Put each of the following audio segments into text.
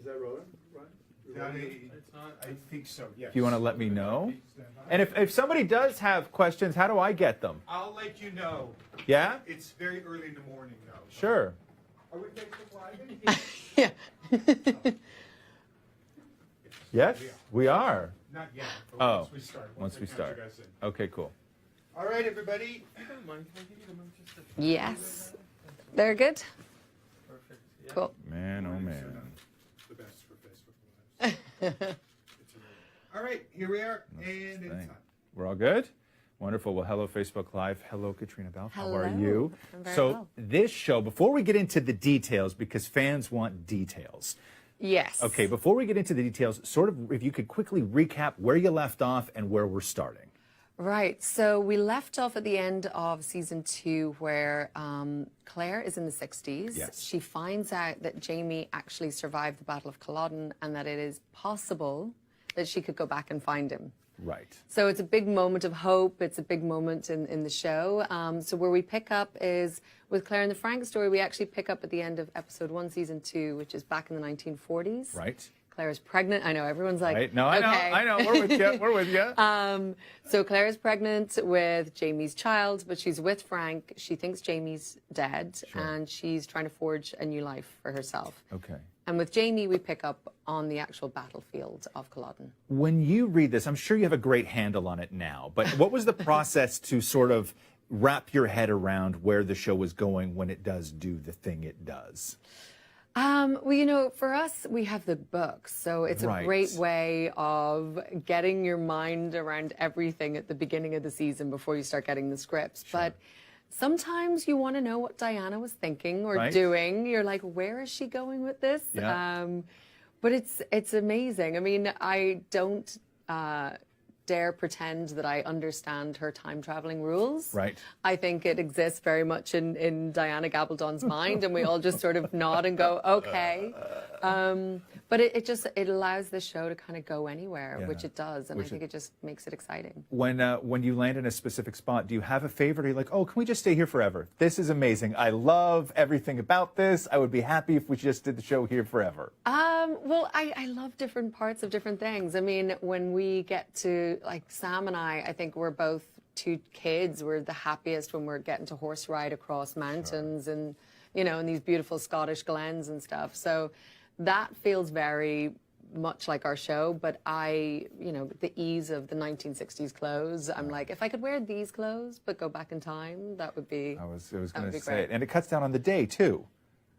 Is that rolling, Ryan? I think so, yes. If you want to let me know. And if somebody does have questions, how do I get them? I'll let you know. Yeah? It's very early in the morning, though. Sure. Are we Facebook Live? Yeah. Yes, we are. Not yet, but Oh, once we start. once we I count start. you guys in. Okay, cool. All right, everybody. Yes. They're good? Perfect. Yeah. Cool. Man, oh man. The best for Facebook Live. All right, here we are, and it's Thing. time. We're all good? Wonderful. Well, hello, Facebook Live. Hello, Caitriona Balfe. How are Hello. you? I'm very So well. this show, before we get into the details, because fans want details. Yes. Okay, before we get into the details, sort of if you could quickly recap where you left off and where we're starting. Right. So we left off at the end of season 2 where Claire is in the 60s. Yes. She finds out that Jamie actually survived the Battle of Culloden and that it is possible that she could go back and find him. Right. So it's a big moment of hope. It's a big moment in the show. So where we pick up is with Claire and the Frank story, we actually pick up at the end of episode 1, season 2, which is back in the 1940s. Right. Claire is pregnant. I know everyone's like, Right. No, okay. I know. We're with you. We're with you. So Claire is pregnant with Jamie's child, but she's with Frank. She thinks Jamie's dead, and she's trying to forge a new life for herself. Okay. And with Jamie, we pick up on the actual battlefield of Culloden. When you read this, I'm sure you have a great handle on it now, but what was the process to sort of wrap your head around where the show was going when it does do the thing it does? Well, you know, for us, we have the books, so it's a Right. great way of getting your mind around everything at the beginning of the season before you start getting the scripts. But sometimes you want to know what Diana was thinking or Right. doing. You're like, where is she going with this? Yeah. But it's amazing. I mean, I don't dare pretend that I understand her time traveling rules. Right. I think it exists very much in Diana Gabaldon's mind, and we all just sort of nod and go, okay. But it allows the show to kind of go anywhere, Yeah. which it does, and Which I think it just makes it exciting. When you land in a specific spot, do you have a favorite? Or are you like, oh, can we just stay here forever? This is amazing. I love everything about this. I would be happy if we just did the show here forever. Well, I love different parts of different things. I mean, when we get to, like, Sam and I think we're both 2 kids. We're the happiest when we're getting to horse ride across mountains and, you know, in these beautiful Scottish glens and stuff. So that feels very much like our show, but you know, the ease of the 1960s clothes, I'm like, if I could wear these clothes but go back in time, that would be I was that going would to be say great. it. And it cuts down on the day, too.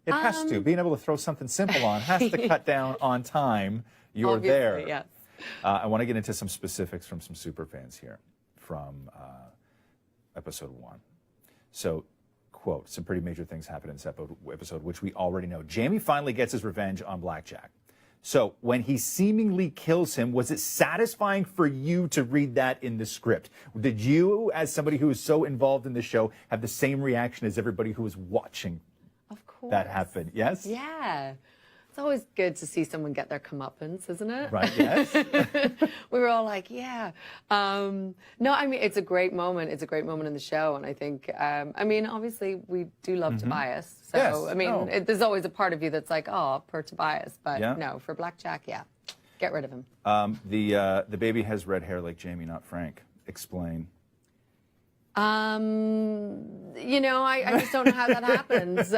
It has to. Being able to throw something simple on has to cut down on time. You're Obviously, there. yes. I want to get into some specifics from some super fans here from episode 1. So, quote, some pretty major things happen in this episode, which we already know. Jamie finally gets his revenge on Blackjack. So when he seemingly kills him, was it satisfying for you to read that in the script? Did you, as somebody who is so involved in the show, have the same reaction as everybody who was watching Of course. that happen? Yes? Yeah. It's always good to see someone get their comeuppance, isn't it? Right, yes. We were all like, yeah. No, I mean, it's a great moment. It's a great moment in the show. And I think, I mean, obviously, we do love Tobias. So, Yes, I mean, no. there's always a part of you that's like, oh, poor Tobias. But Yeah. no, for Blackjack, yeah. Get rid of him. The baby has red hair like Jamie, not Frank. Explain. You know, I just don't know how that happens.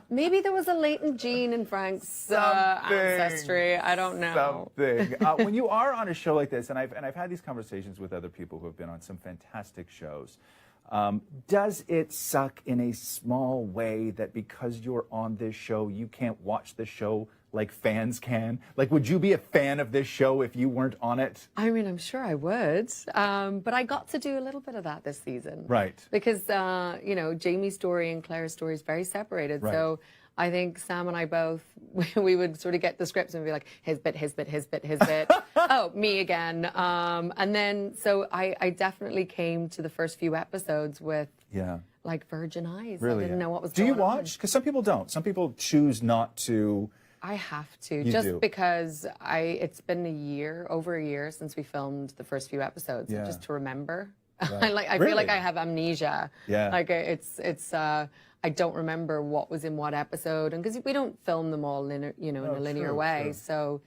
Maybe there was a latent gene in Frank's ancestry. I don't know. Something. When you are on a show like this, and I've had these conversations with other people who have been on some fantastic shows, does it suck in a small way that because you're on this show, you can't watch the show like fans can? Like, would you be a fan of this show if you weren't on it? I mean, I'm sure I would. But I got to do a little bit of that this season. Right. Because, you know, Jamie's story and Claire's story is very separated. Right. So I think Sam and I both, we would sort of get the scripts and be like, his bit, his bit, his bit, his bit. Oh, me again. And then, so I definitely came to the first few episodes with, Yeah. like, virgin eyes. Really? I didn't know what was Do going you on. watch? Because some people don't. Some people choose not to. I have to, You just do. because it's been over a year since we filmed the first few episodes, Yeah. just to remember I feel like I have amnesia. Yeah. Like I don't remember what was in what episode, and because we don't film them all in a linear way, true. so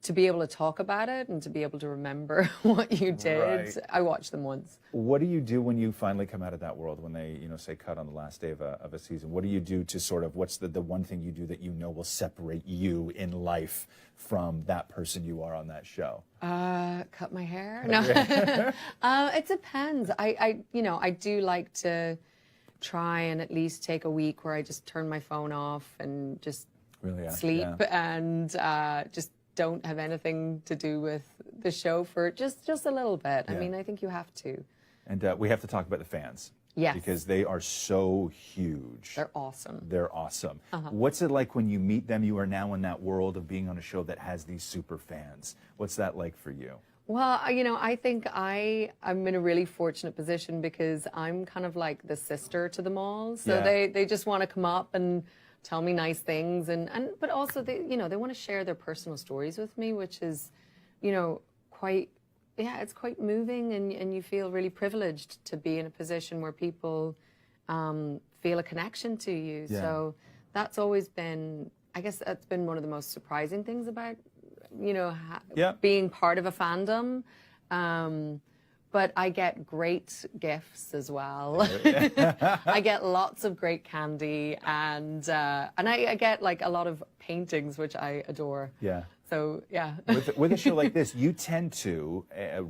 to be able to talk about it and to be able to remember what you did, Right. I watched them once. What do you do when you finally come out of that world, when they, say cut on the last day of a season? What do you do to sort of, what's the one thing you do that you know will separate you in life from that person you are on that show? Cut my hair? No. It depends. I do like to try and at least take a week where I just turn my phone off and just Really, yeah. sleep Yeah. and just don't have anything to do with the show for just a little bit. Yeah. I mean, I think you have to. And we have to talk about the fans. Yes. Because they are so huge. They're awesome. They're awesome. What's it like when you meet them? You are now in that world of being on a show that has these super fans. What's that like for you? Well, I think I'm in a really fortunate position because I'm kind of like the sister to them all. So Yeah. they just want to come up and tell me nice things, but also they want to share their personal stories with me, which is, it's quite moving, and you feel really privileged to be in a position where people feel a connection to you. Yeah. So that's always been, I guess that's been one of the most surprising things about, Yeah. being part of a fandom. But I get great gifts as well. I get lots of great candy, and I get like a lot of paintings, which I adore. Yeah. So yeah. With a show like this, you tend to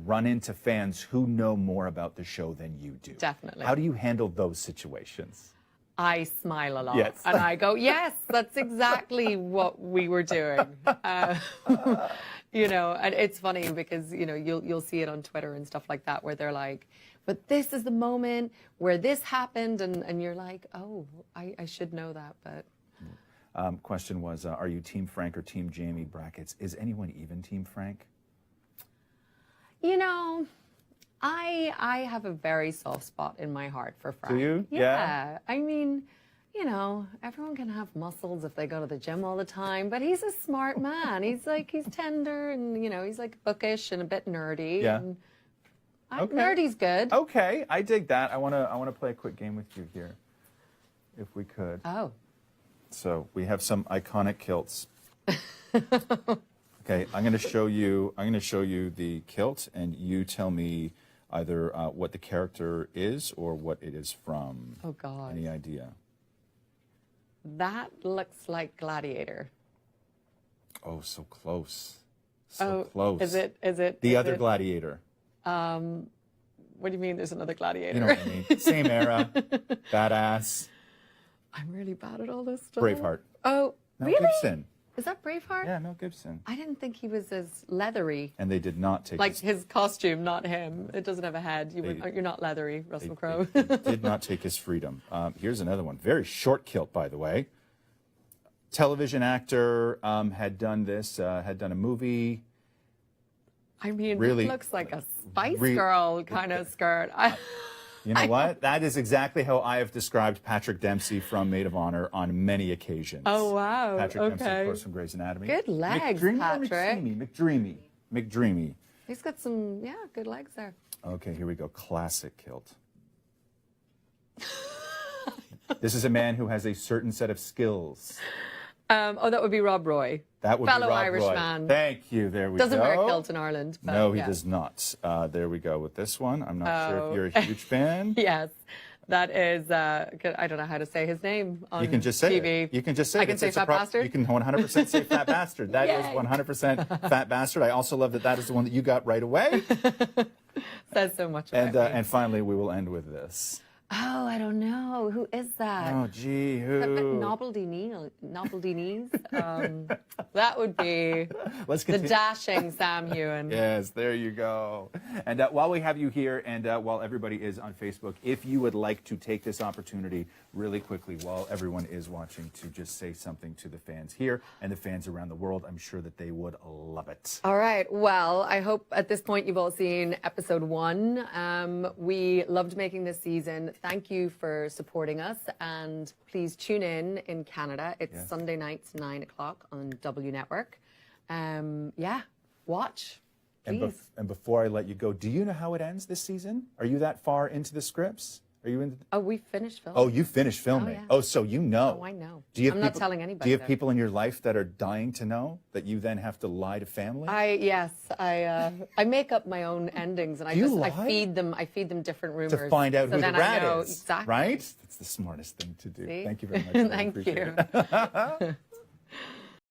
run into fans who know more about the show than you do. Definitely. How do you handle those situations? I smile a lot, Yes. and I go, yes, that's exactly what we were doing. And it's funny because you'll see it on Twitter and stuff like that, where they're like, but this is the moment where this happened, and you're like, oh, I should know that, but. Question was, are you Team Frank or Team Jamie? Brackets. Is anyone even Team Frank? I have a very soft spot in my heart for Frank. Do you? Yeah. I mean, everyone can have muscles if they go to the gym all the time, but he's a smart man. He's tender, and he's like bookish and a bit nerdy. Yeah. And Okay. Nerdy's good. Okay, I dig that. I wanna play a quick game with you here, if we could. Oh. So we have some iconic kilts. Okay, I'm going to show you the kilt, and you tell me either what the character is or what it is from. Oh God. Any idea? That looks like Gladiator. Oh, so close. So Oh, close. Is it The is other it- Gladiator. What do you mean? There's another Gladiator? You know what I mean? Same era. Badass. I'm really bad at all this stuff. Braveheart. Oh, Mel really? Gibson. Is that Braveheart? Yeah, Mel Gibson. I didn't think he was as leathery. And they did not take Like his costume, not him. It doesn't have a head. You're not leathery, Russell Crowe. They did not take his freedom. Here's another one. Very short kilt, by the way. Television actor had done this, had done a movie. I mean, Really- it looks like a Spice Re- Girl kind of skirt. You know what? That is exactly how I have described Patrick Dempsey from Maid of Honor on many occasions. Oh, wow. Patrick Dempsey, of Okay. course, from Grey's Anatomy. Good legs, McDreamy Patrick. Or McDreamy? McDreamy. He's got some, good legs there. Okay, here we go. Classic kilt. This is a man who has a certain set of skills. That would be Rob Roy. That would Fellow be Rob Irish Roy. man. Thank you. There we Doesn't go. wear a kilt in Ireland. But No, he yeah. does not. There we go with this one. I'm not sure Oh. if you're a huge fan. Yes, that is. I don't know how to say his name on You can just say TV. it. You can just say I it. can say It's a fat bastard? You can 100% say fat bastard. That is Yay. 100% fat bastard. I also love that is the one that you got right away. Says so much about And me. and finally, we will end with this. Oh, I don't know. Who is that? Oh, gee, Is that who? Novelty Knees? That would be Let's the continue. dashing Sam Hewen. Yes, there you go. And while we have you here, and while everybody is on Facebook, if you would like to take this opportunity really quickly while everyone is watching to just say something to the fans here and the fans around the world, I'm sure that they would love it. All right. Well, I hope at this point you've all seen episode 1. We loved making this season. Thank you for supporting us, and please tune in Canada. It's Yes. Sunday nights, 9 o'clock on W Network. Watch. Please. And before I let you go, do you know how it ends this season? Are you that far into the scripts? Are you in? Oh, we finished filming. Oh, you finished filming. yeah. Oh, so you know. Oh, I know. Do you have I'm not people- telling anybody, Do you have though. people in your life that are dying to know that you then have to lie to family? I make up my own endings, and I Do you just I lie? feed them different rumors to find out so who the then I rat know is, exactly. right? That's the smartest thing to do. See? Thank you very much. I Thank appreciate you. it.